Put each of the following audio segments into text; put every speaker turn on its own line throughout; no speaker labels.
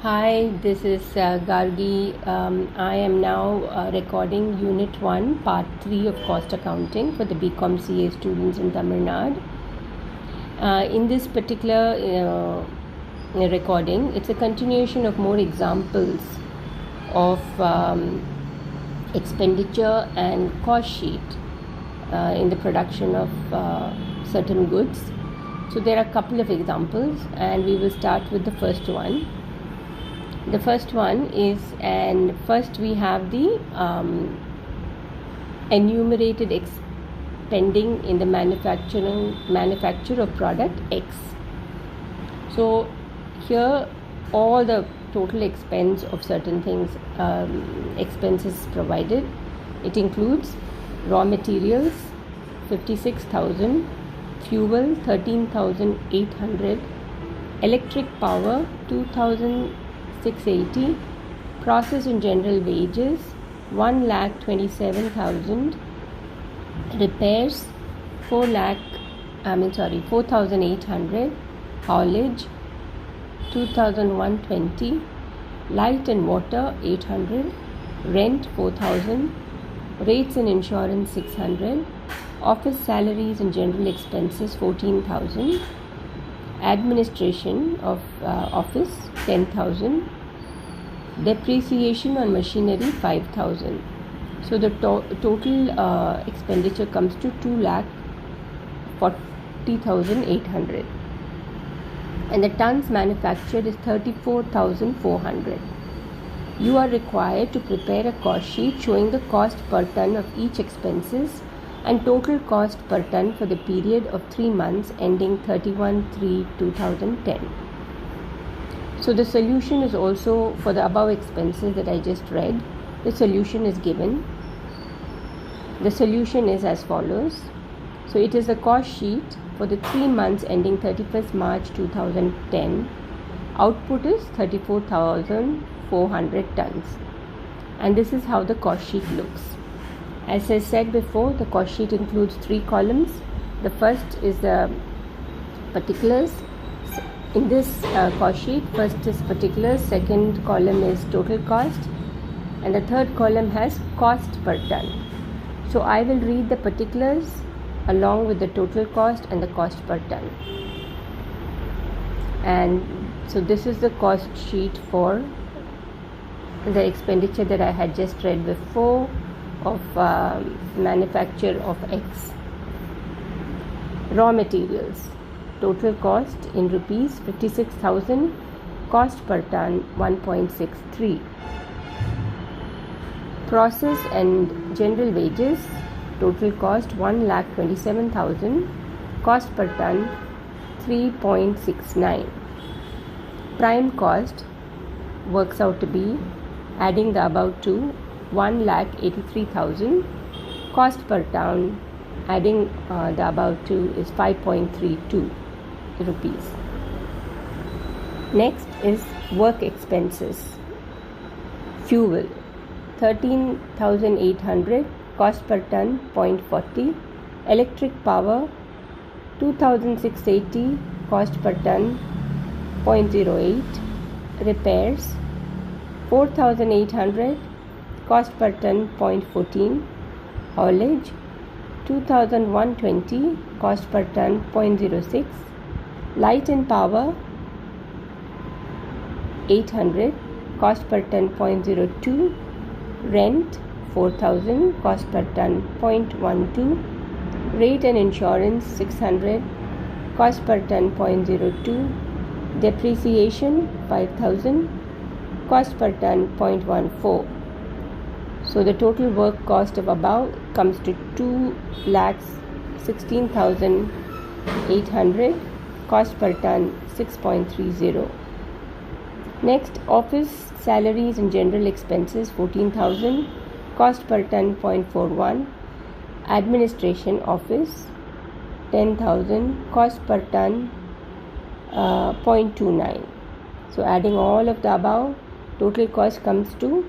Hi, this is Gargi. I am now recording Unit 1, Part 3 of Cost Accounting for the BCom CA students in Tamil Nadu. In this particular recording, it's a continuation of more examples of expenditure and cost sheet in the production of certain goods. So there are a couple of examples, and we will start with the first one. The first one is, and first we have the enumerated expending in the manufacture of product X. So here all the total expense of certain things, expenses provided. It includes raw materials 56,000, fuel 13,800, electric power 2,680, process and general wages 1,27,000, repairs 4,800, haulage 2,120, light and water 800, rent 4,000, rates and insurance 600, office salaries and general expenses 14,000, administration of office 10,000, depreciation on machinery 5,000. So the total expenditure comes to 2,40,800, and the tons manufactured is 34,400. You are required to prepare a cost sheet showing the cost per ton of each expenses and total cost per ton for the period of 3 months ending 31/3/2010. So the solution is also for the above expenses that I just read. The solution is given. The solution is as follows. So it is a cost sheet for the 3 months ending 31st March 2010. Output is 34,400 tons. And this is how the cost sheet looks. As I said before, the cost sheet includes 3 columns. The first is the particulars. In this cost sheet, first is particulars, second column is total cost, and the third column has cost per ton. So I will read the particulars along with the total cost and the cost per ton. And so this is the cost sheet for the expenditure that I had just read before of manufacture of X. Raw materials, total cost in rupees 56,000, cost per ton 1.63. Process and general wages, total cost 1,27,000, cost per ton 3.69. Prime cost works out to be, adding the above two, 1,83,000, cost per ton adding the above two is 5.32 rupees. Next is work expenses. Fuel 13,800, cost per ton 0.40. Electric power 2,680, cost per ton 0.08. Repairs 4,800, cost per ton 0.14. Haulage 2,120, cost per ton 0.06. Light and power 800, cost per ton 0.02. Rent 4,000, cost per ton 0.12. Rate and insurance 600, cost per ton 0.02. Depreciation 5,000, cost per ton 0.14. So the total work cost of above comes to 2,16,800, cost per ton 6.30. Next, office salaries and general expenses 14,000, cost per ton 0.41. Administration office 10,000, cost per ton 0.29. So adding all of the above, total cost comes to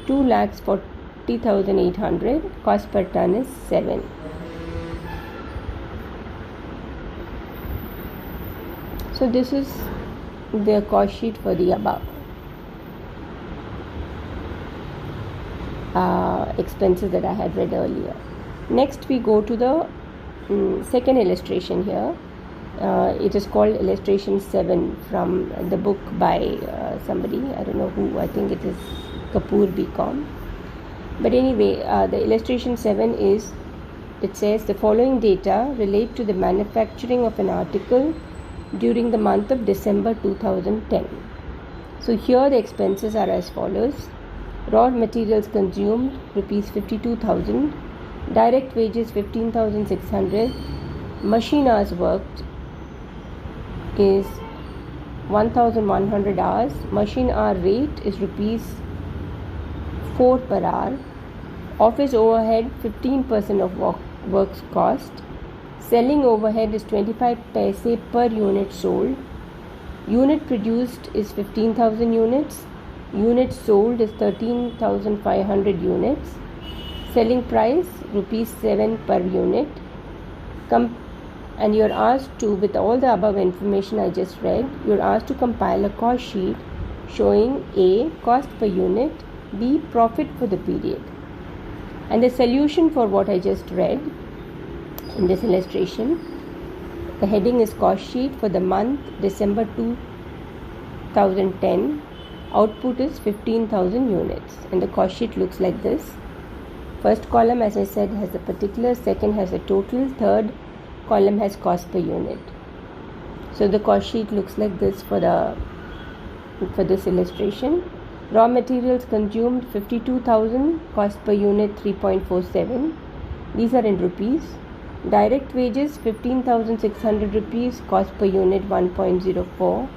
2,40,800, cost per ton is 7. So this is the cost sheet for the above. expenses that I had read earlier. Next we go to the second illustration here. It is called illustration 7 from the book by somebody, I don't know who, I think it is Kapoor BCom. But anyway, the illustration 7 is, it says the following data relate to the manufacturing of an article during the month of December 2010. So here the expenses are as follows. Raw materials consumed rupees 52,000, direct wages 15,600, machine hours worked is 1,100 hours, machine hour rate is rupees 4 per hour, office overhead 15% of works cost, selling overhead is 25 paise per unit sold, unit produced is 15,000 units, units sold is 13,500 units, selling price rupees 7 per unit, and you're asked to, with all the above information I just read, you're asked to compile a cost sheet showing A, cost per unit, B, profit for the period. And the solution for what I just read in this illustration, the heading is cost sheet for the month December 2010. Output is 15,000 units, and the cost sheet looks like this. First column, as I said, has the particular, second has the total, third column has cost per unit. So the cost sheet looks like this for this illustration. Raw materials consumed 52,000, cost per unit 3.47. These are in rupees. Direct wages 15,600 rupees, cost per unit 1.04.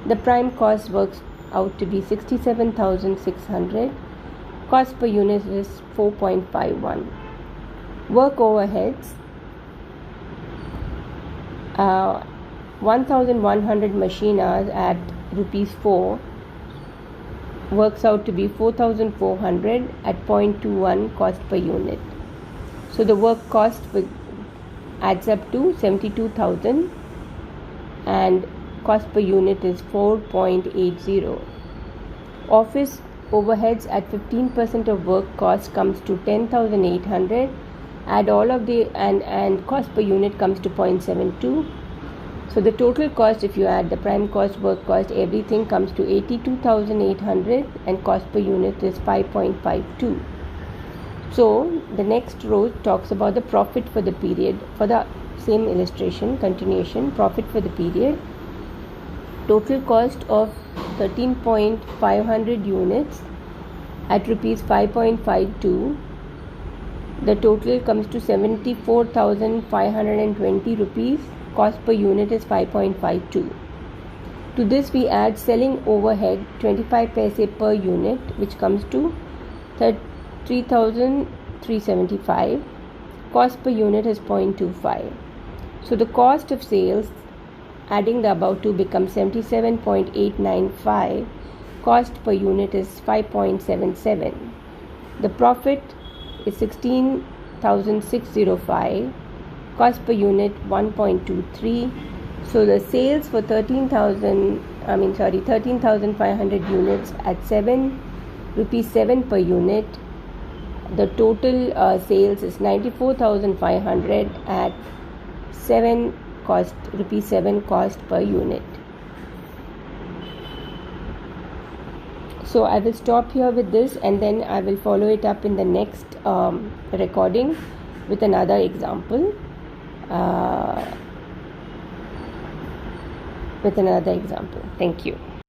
The prime cost works out to be 67,600. Cost per unit is 4.51. Work overheads 1,100 machine hours at rupees 4 works out to be 4,400 at 0.21 cost per unit. So the work cost adds up to 72,000 and cost per unit is 4.80. Office overheads at 15% of work cost comes to 10,800. Add all of the and cost per unit comes to 0.72. So the total cost, if you add the prime cost, work cost, everything comes to 82,800 and cost per unit is 5.52. So the next row talks about the profit for the period. For the same illustration, continuation, profit for the period. Total cost of 13,500 units at rupees 5.52. The total comes to 74,520 rupees. Cost per unit is 5.52. To this we add selling overhead 25 paise per unit, which comes to 3,375. Cost per unit is 0.25. So the cost of sales, adding the above two, becomes 77.895. Cost per unit is 5.77. The profit is 16,605. Cost per unit 1.23. So the sales for 13,500 units at rupees 7 per unit. The total sales is 94,500 at rupees 7 cost per unit. So I will stop here with this, and then I will follow it up in the next recording with another example. Thank you.